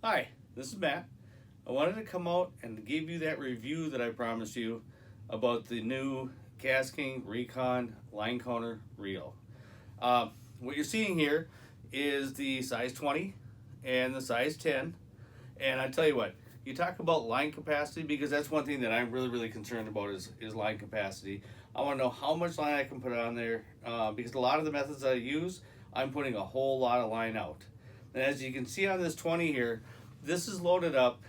Hi, this is Matt. I wanted to come out and give you that review that I promised you about the new KastKing Rekon line counter reel. What you're seeing here is the size 20 and the size 10. And I tell you what, you talk about line capacity, because that's one thing that I'm really concerned about is line capacity. I want to know how much line I can put on there, because a lot of the methods that I use, I'm putting a whole lot of line out. And as you can see on this 20 here, this is loaded up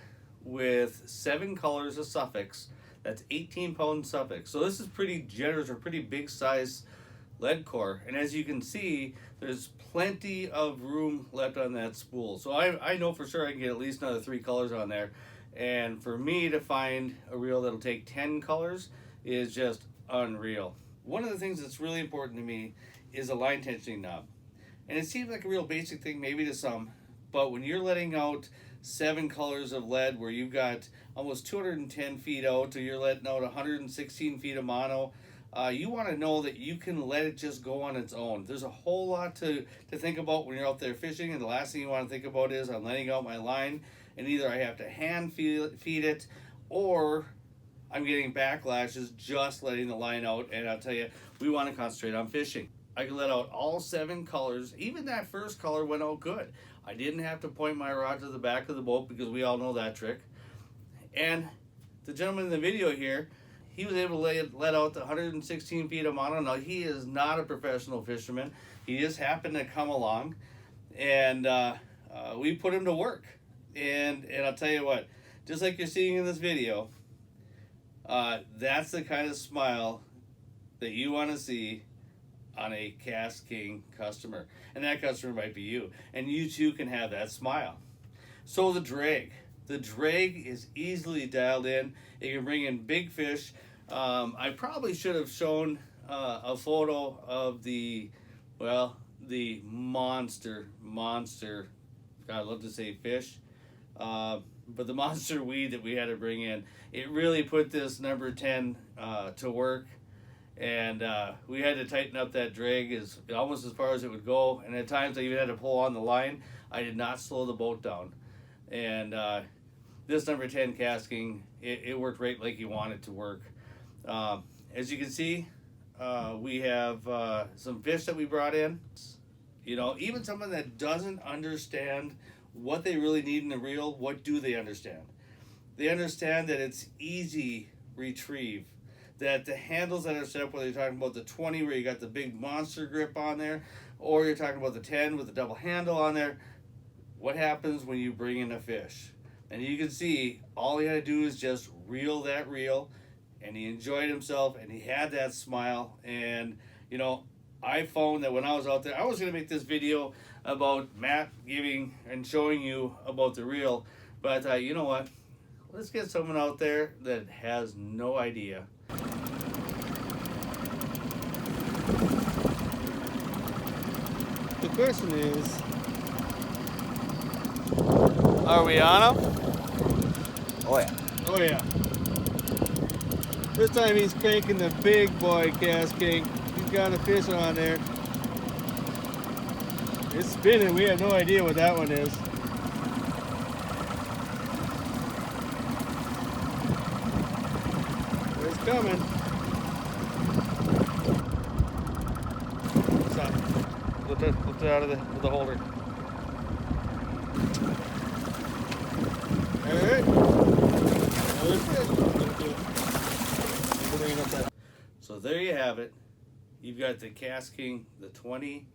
with 7 colors of suffix. That's 18-pound suffix. So this is pretty generous or pretty big size lead core. And as you can see, there's plenty of room left on that spool. So I know for sure I can get at least another 3 colors on there. And for me to find a reel that'll take 10 colors is just unreal. One of the things that's really important to me is a line tensioning knob. And it seems like a real basic thing maybe to some, but when you're letting out 7 colors of lead where you've got almost 210 feet out, or you're letting out 116 feet of mono, you want to know that you can let it just go on its own. There's a whole lot to think about when you're out there fishing, and the last thing you want to think about is I'm letting out my line, and either I have to hand feed it, or I'm getting backlashes just letting the line out. And I'll tell you, we want to concentrate on fishing. I could let out all 7 colors. Even that first color went out good. I didn't have to point my rod to the back of the boat, because we all know that trick. And the gentleman in the video here, he was able to let out the 116 feet of mono. Now, he is not a professional fisherman. He just happened to come along, and we put him to work. And I'll tell you what, just like you're seeing in this video, that's the kind of smile that you want to see on a KastKing customer. And that customer might be you. And you too can have that smile. So the drag is easily dialed in. It can bring in big fish. I probably should have shown a photo of the monster, God, I love to say fish, but the monster weed that we had to bring in. It really put this number 10 to work. And we had to tighten up that drag almost as far as it would go, and at times I even had to pull on the line. I did not slow the boat down. And this number 10 KastKing, it worked right like you want it to work. As you can see, we have some fish that we brought in. You know, even someone that doesn't understand what they really need in a reel, what do they understand? They understand that it's easy retrieve, that the handles that are set up, whether you're talking about the 20 where you got the big monster grip on there, or you're talking about the 10 with the double handle on there, what happens when you bring in a fish? And you can see all he had to do is just reel that reel, and he enjoyed himself, and he had that smile. And you know, I found that when I was out there, I was going to make this video about Matt giving and showing you about the reel, but you know what, let's get someone out there that has no idea. The question is, are we on him? Oh yeah. Oh yeah. This time he's cranking the big boy KastKing. He's got a fish on there. It's spinning. We have no idea what that one is. It's coming. Stop. Lift it out of the holder. Alright. Another fish. So there you have it. You've got the KastKing, the 20.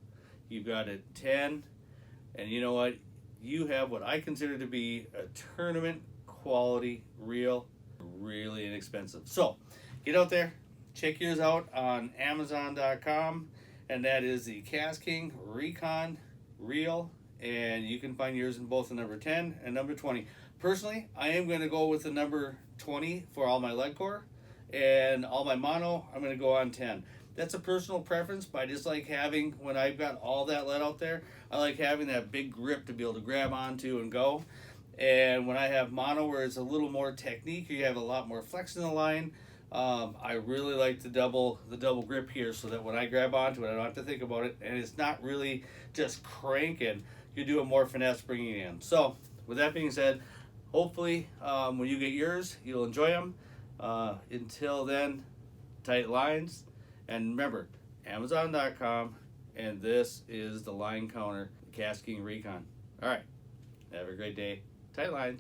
You've got a 10. And you know what? You have what I consider to be a tournament quality reel. Really inexpensive. So get out there, check yours out on Amazon.com, and that is the KastKing Rekon reel, and you can find yours in both the number 10 and number 20. Personally, I am going to go with the number 20 for all my lead core, and all my mono, I'm going to go on 10. That's a personal preference, but I just like having, when I've got all that lead out there, I like having that big grip to be able to grab onto and go. And when I have mono, where it's a little more technique, you have a lot more flex in the line, I really like the double grip here, so that when I grab onto it, I don't have to think about it, and it's not really just cranking. You do a more finesse bringing it in. So with that being said, hopefully when you get yours, you'll enjoy them. Until then, tight lines. And remember, Amazon.com, and this is the line counter, KastKing Rekon. All right, have a great day. Tight lines.